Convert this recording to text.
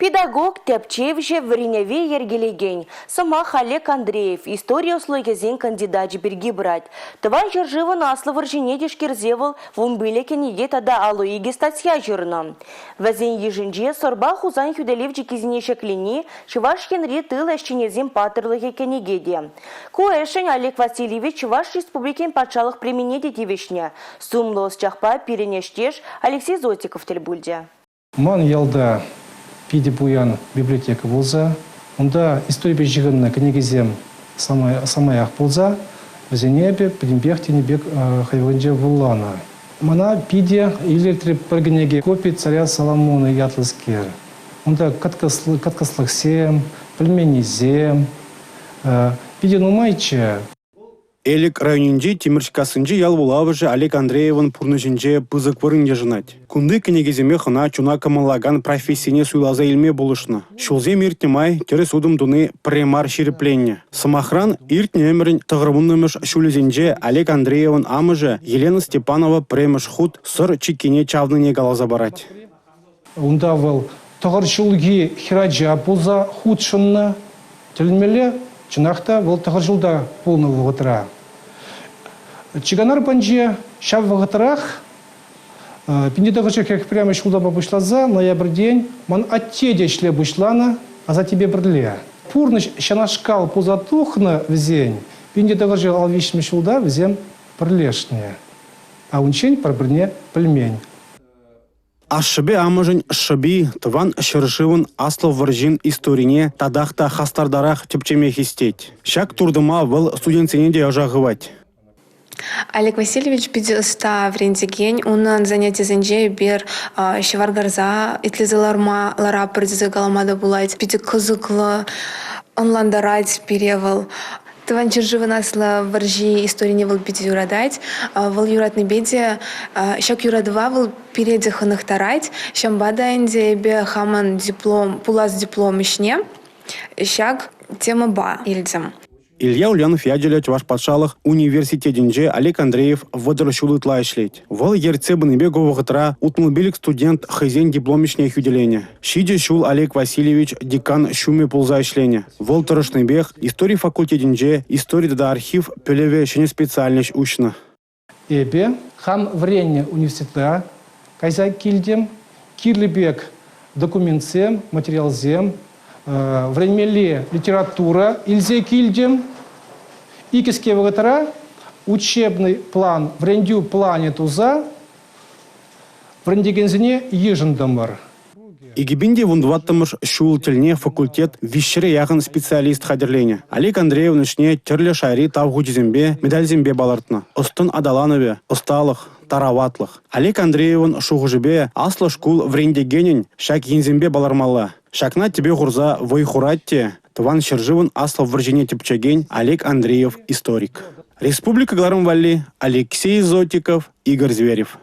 Педагог Тепчевже Вареневе Ергелеген, Самах Олег Андреев, история услугезен кандидат берги брать. Тван жержива насло варженедиш кирзевал в умбиле кенеге тада алуиги статья жирна. Вазен ежинже сорба хузан хюделевчи кизнеше клини, чуваш хенри тыл эшченезем патерлыге кенегеде. Куэшень Олег Васильевич чуваш республикен патшалых применеде девишня. Сумлос чахпа перенештеш Алексей Зотиков тельбульде. Ман ялда пиде буян библиотека болса, онда история бежигенна книгизем самаях болса, везенебе предимбех тенебек хайванже вуллана. Мана пиде илертри прогнеге копии царя Соломона ятлыскер. Онда каткаслыхсем, пельменизем, пиде нумайче. Элик районинде Тимиршкасынже ял булавыжы Олег Андреевын пурнышынже пызык вырынде жынать. Кунды кенегеземе хына чуна камалаган профессияне суйлаза илме болышны. Шулзем иртнемай терес удым дуны премар ширипленне. Самохран иртне эмерин тығырмыннымыш шулезенже Олег Андреевын амыжы Елена Степанова премыш худ сыр чикене чавныне галаза барать. Унда вал тығыр шулги хираджа болса худшынны тілмеле чынақта вал тығыр жылда полны вғытыра. Чиганар банже шав вғытырах, пенде тығырчы как прямо шулда бабышлаза, ноябрь день, ман оттеде шле бұшлана, а за тебе бірле. Пурныш шанашкал позатухна взень, пенде тығырчы алвишме шулда взем бірлешне, а унчень пробірне пельмень. Ашшыбе амыжын шыби тыван шыршывын аслов варжин историне тадахта хастардарах тепчеме хистеть. Шак турдыма был студентсене де ожағывать. Олег Васильевич пидеста в рентген, он занятие зенже бер шеваргарза, итлизаларма лара придзе галамада булать, пиде кызыклы, онландарать перевал. Тыван черживы насла варжи историне вал пиде юрадать, вал юратный беде, шак юрадва вал переде ханахтарать, шамбада инде бе хаман диплом, пулас диплом ишне, шак тема ба ильдзам. Илья Ульянов яделять ваш патшалых университетинже Олег Андреев выдыршулытла ишлеть. Вал ерцебын бегово гытра утмылбилик студент хызен дипломишне хюделене. Шиде шул Олег Васильевич декан шуме пулза ишлене. Вал тұрышный бег истории факультетинже истории да архив пелеве шене специальность учна. Эбе хам вренне университета кайза кильдем кирлибек документсем материалзем времеле литература ильзе кильдем икиске вгтра учебный план врендю плане туза врендигензине ежендамар. Игибинде вундваттымыш шул тельне факультет вишшере яғын специалист хадерлене. Олег Андреевнышне терле шайри тавгудизембе медальзембе балартна. Остын адаланове, осталых, тараватлых. Олег Андреевн шуғыжбе аслы шкул врендегенен шак ензембе балармалла. Шакна тебе гурза войхуратте, тван шерживын аслов варжине тепчеген Олег Андреев, историк. Республика Гларым Валли, Алексей Зотиков, Игорь Зверев.